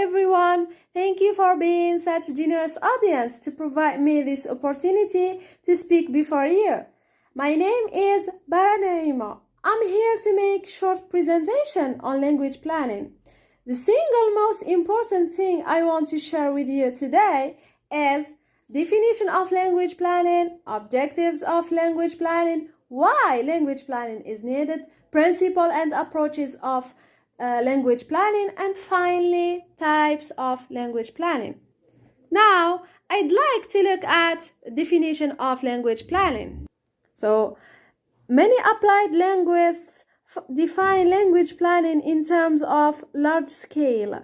everyone. Thank you for being such a generous audience to provide me this opportunity to speak before you. My name is Baranaima. I'm here to make short presentation on language planning. The single most important thing I want to share with you today is definition of language planning, objectives of language planning, why language planning is needed, principles and approaches of language planning, and finally types of language planning. Now, I'd like to look at definition of language planning. So, many applied linguists define language planning in terms of large scale.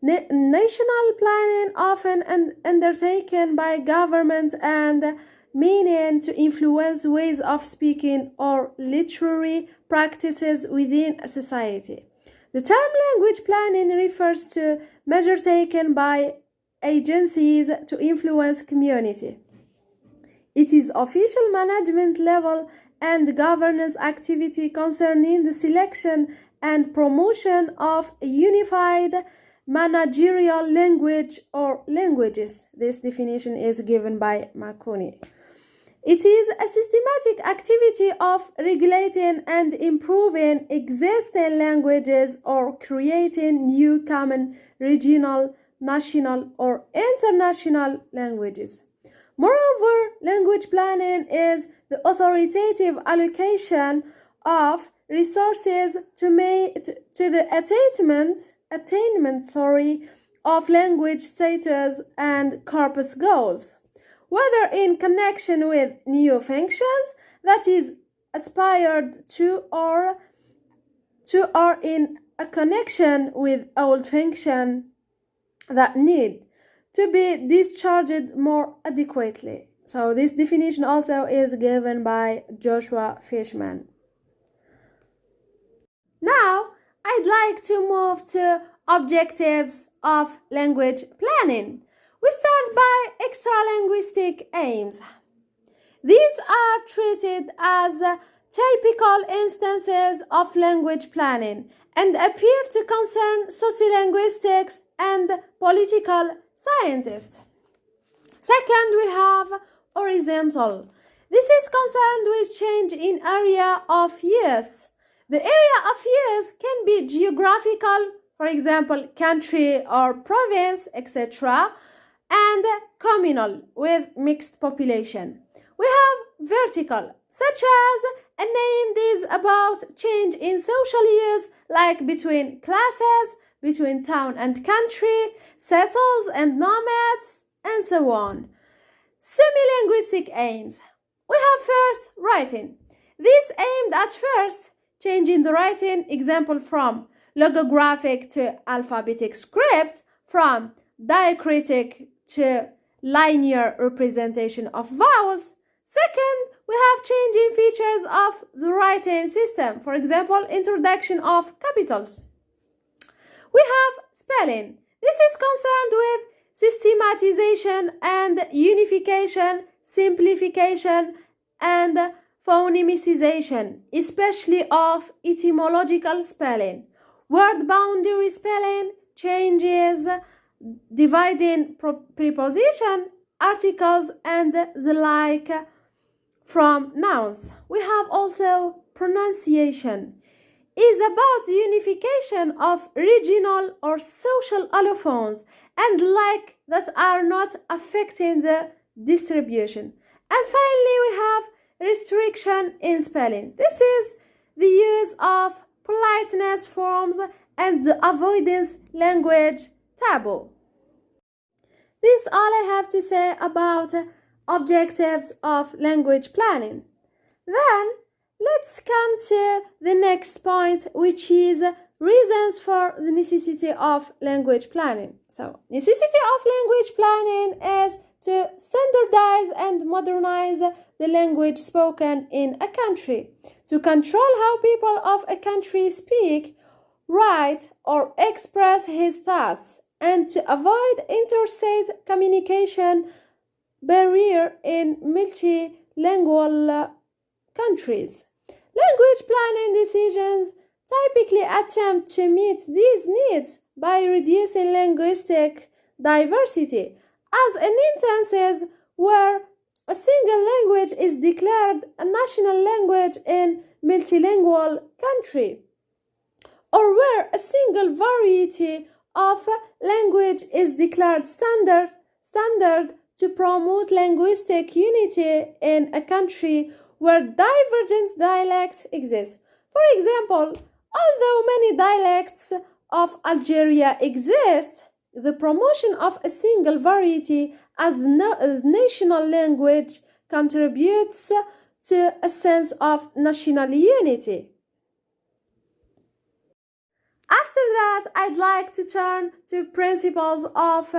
National planning often undertaken by government and meaning to influence ways of speaking or literary practices within a society. The term language planning refers to measures taken by agencies to influence community. It is official management level and governance activity concerning the selection and promotion of a unified managerial language or languages. This definition is given by Marconi. It is a systematic activity of regulating and improving existing languages or creating new common regional, national, or international languages. Moreover, language planning is the authoritative allocation of resources to the attainment of language status and corpus goals, whether in connection with new functions that is aspired to or in a connection with old functions that need to be discharged more adequately. So this definition also is given by Joshua Fishman. Now, I'd like to move to objectives of language planning. We start by extralinguistic aims. These are treated as typical instances of language planning and appear to concern sociolinguistics and political scientists. Second, we have horizontal. This is concerned with change in area of use. The area of use can be geographical, for example, country or province, etc., and communal with mixed population. We have vertical, such as a name is about change in social use, like between classes, between town and country, settles and nomads, and so on. Semi-linguistic aims. We have first writing. This aimed at first changing the writing, example from logographic to alphabetic script, from diacritic to linear representation of vowels. Second, we have changing features of the writing system, for example, introduction of capitals. We have spelling. This is concerned with systematization and unification, simplification, and phonemicization, especially of etymological spelling. Word boundary spelling changes, dividing preposition, articles, and the like from nouns. We have also pronunciation. Is about the unification of regional or social allophones and like that are not affecting the distribution. And finally, we have restriction in spelling. This is the use of politeness forms and the avoidance language taboo. This is all I have to say about objectives of language planning. Then let's come to the next point, which is reasons for the necessity of language planning. So, necessity of language planning is to standardize and modernize the language spoken in a country, to control how people of a country speak, write, or express his thoughts, and to avoid interstate communication barrier in multilingual countries. Language planning decisions typically attempt to meet these needs by reducing linguistic diversity, as in instances where a single language is declared a national language in multilingual country, or where a single variety of language is declared standard to promote linguistic unity in a country where divergent dialects exist. For example, although many dialects of Algeria exist, the promotion of a single variety as the national language contributes to a sense of national unity. After that, I'd like to turn to principles of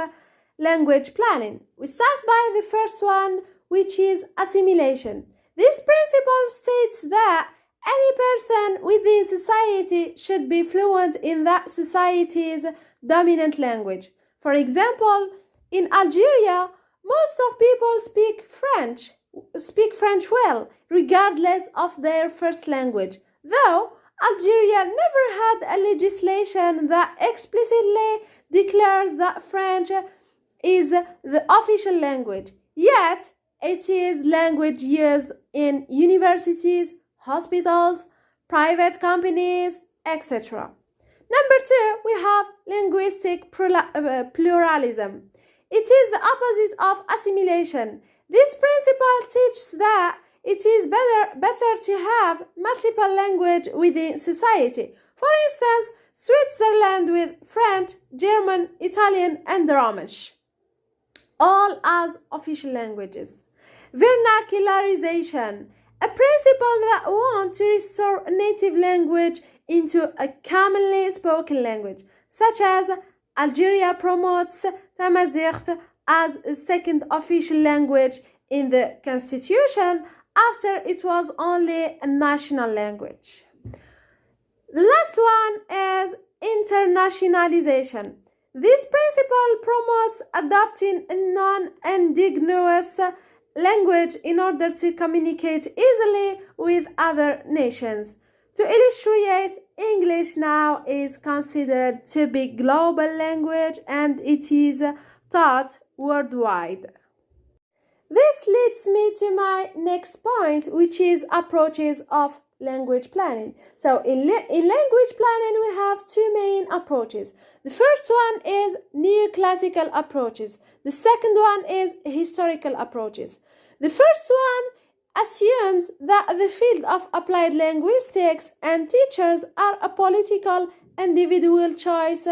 language planning. We start by the first one, which is assimilation. This principle states that any person within society should be fluent in that society's dominant language. For example, in Algeria, most of people speak French well, regardless of their first language, though Algeria never had a legislation that explicitly declares that French is the official language, yet it is language used in universities, hospitals, private companies, etc. Number two, we have linguistic pluralism. It is the opposite of assimilation. This principle teaches that it is better to have multiple languages within society. For instance, Switzerland with French, German, Italian, and Romansh, all as official languages. Vernacularization, a principle that wants to restore a native language into a commonly spoken language, such as Algeria promotes Tamazight as a second official language in the constitution after it was only a national language. The last one is internationalization. This principle promotes adopting a non-indigenous language in order to communicate easily with other nations. To illustrate, English now is considered to be global language and it is taught worldwide. This leads me to my next point, which is approaches of language planning. So in language planning, we have two main approaches. The first one is neoclassical approaches. The second one is historical approaches. The first one assumes that the field of applied linguistics and teachers are a political individual choice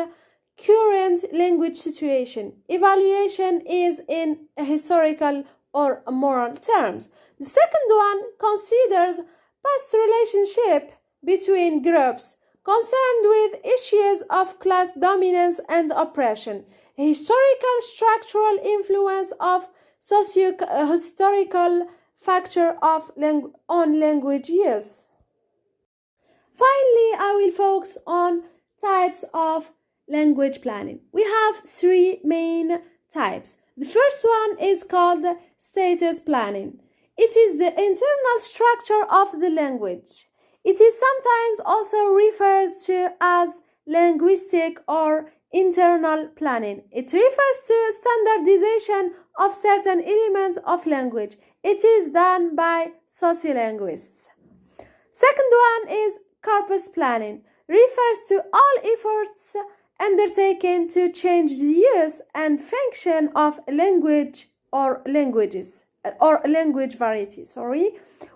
current language situation. Evaluation is in a historical or moral terms. The second one considers past relationship between groups concerned with issues of class dominance and oppression, historical structural influence of socio-historical factor on language use. Finally, I will focus on types of language planning. We have three main types. The first one is called status planning. It is the internal structure of the language. It is sometimes also referred to as linguistic or internal planning. It refers to standardization of certain elements of language. It is done by sociolinguists. Second one is corpus planning. Refers to all efforts undertaken to change the use and function of language or languages or language variety,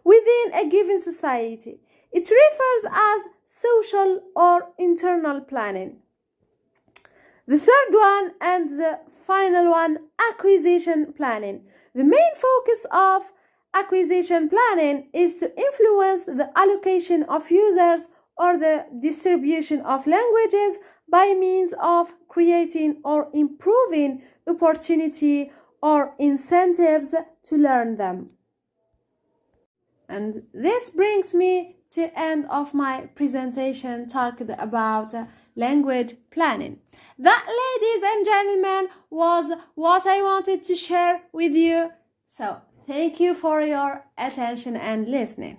within a given society. It refers as social or internal planning. The third one and the final one, acquisition planning. The main focus of acquisition planning is to influence the allocation of users or the distribution of languages by means of creating or improving opportunity or incentives to learn them. And this brings me to the end of my presentation talking about language planning. That, ladies and gentlemen, was what I wanted to share with you. So, thank you for your attention and listening.